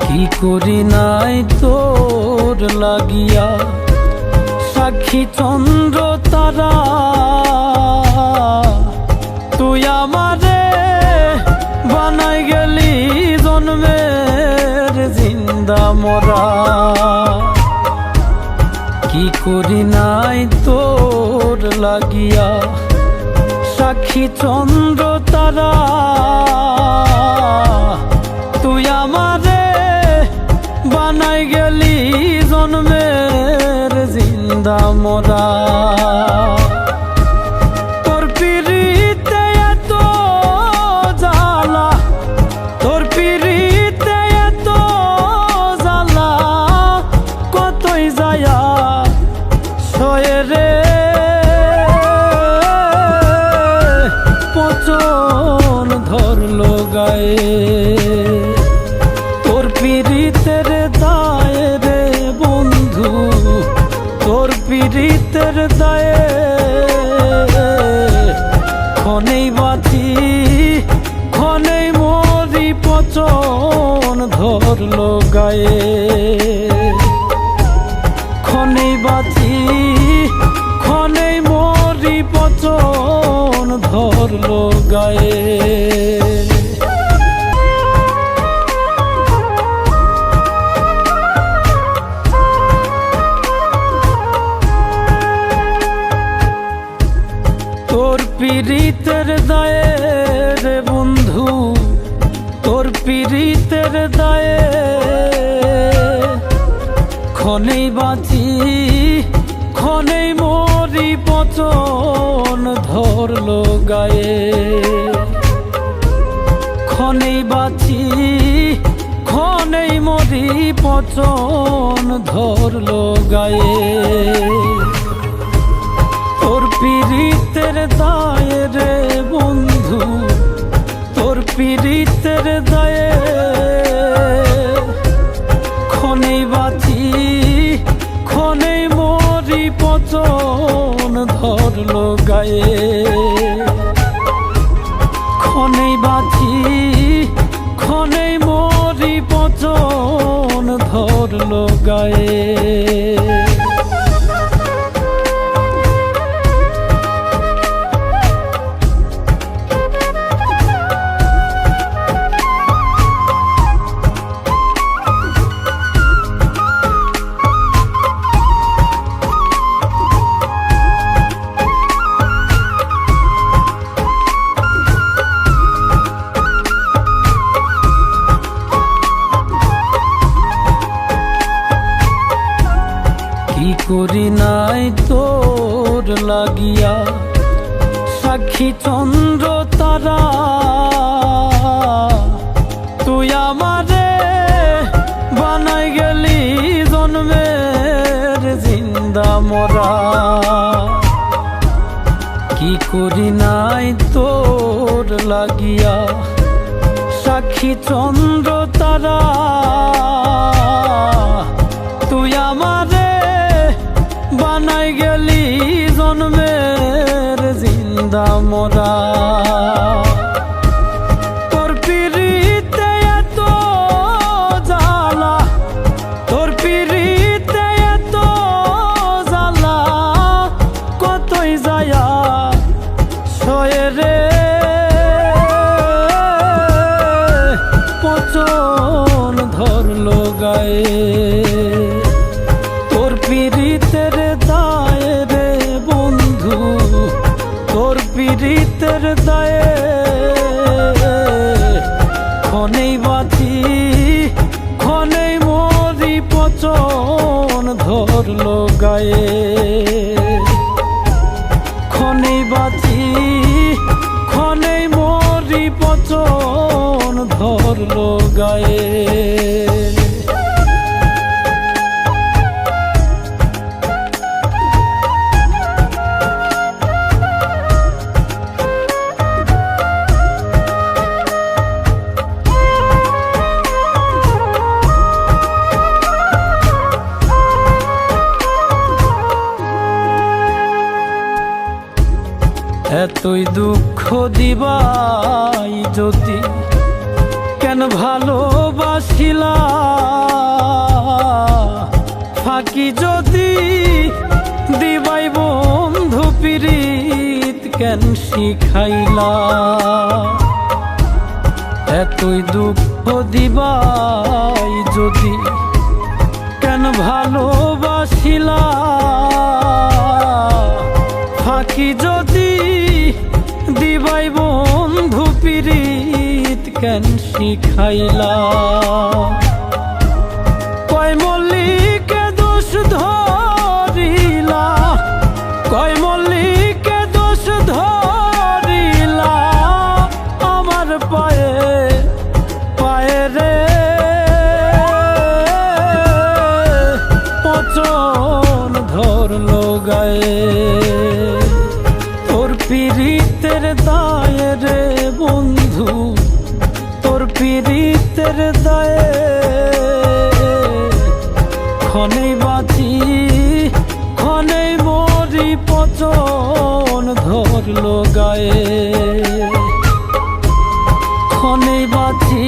কি করি নাই তোর লাগিয়া, সাক্ষী চন্দ্র তারা তুই আমারে বানাই গেলি জন্মের জিন্দা মরা। কি করি নাই তোর লাগিয়া, সাক্ষী চন্দ্র তারা তুই আমারে বানাই গেলি জন্মের জিন্দা মরা। তোর পিরিতে এত জ্বালা, তোর পিরিতে এত জ্বালা, কতই যায়া সয়ে রে পচন ধরলো গায়ে। তোর পিরিতের দায়ে রে বন্ধু, তোর পিরিতের দায়ে ক্ষণেই বাঁচি ক্ষণেই মরি, পচন ধরলো গায়ে। ক্ষণেই বাঁচি ক্ষণেই মরি, পচন ধরলো গায়ে। তোর পিরিতের দায়ে রে বন্ধু, তোর পিরিতের দায়ে ক্ষণেই বাঁচি ক্ষণেই মরি, পচন ধরলো গায়ে। ক্ষণেই বাঁচি ক্ষণেই মরি, পচন ধরলো গায়ে। তোর পিরিতের দায়ে রে বন্ধু, তোর পিরিতের দায়ে ক্ষণেই বাঁচি ক্ষণেই মরি, পচন ধরলো গায়ে। ক্ষণেই বাঁচি ক্ষণেই মরি, পচন ধরলো গায়ে। কি করি নাই তোর লাগিয়া, সাক্ষী চন্দ্র তারা তুই আমারে বানাই গেলি জন্মের জিন্দা মরা। কি করি নাই তোর লাগিয়া, সাক্ষী চন্দ্র তারা তুই আমারে বানাই গেলি জন্মের জিন্দা মরা। তোর পিরিতে এত জ্বালা, তোর পিরিতে এত জ্বালা, কতই যায়া সয়ে রে পচন ধরলো গায়ে। তোর পিরিতের দায়ে রে বন্ধু, তোর পিরিতের দায়ে ক্ষণেই বাঁচি ক্ষণেই মরি, পচন ধরলো গায়ে। ক্ষণেই বাঁচি ক্ষণেই মরি, পচন ধরলো গায়ে। এতই দুঃখ দিবাই যদি কেন ভালোবাসিলা ফাঁকি যদি দিবাই বন্ধু পিরিত কেন শিখাইলা এতই দুঃখ দিবাই যদি কেন ভালোবাসিলা ফাঁকি যদি দিবাই বন্ধু পিরিত কেন শিখাইলা কয় মল্লিকে দোষ ধরিলা কয় মল্লিকে দোষ ধরিলা আমার পায়ে পায়ে রে পচন ধরলো গায়ে তোর পিরিতের দায়ে রে বন্ধু তোর পিরিতের দায়ে ক্ষণেই বাঁচি ক্ষণেই মরি পচন ধরলো গায়ে ক্ষণেই বাঁচি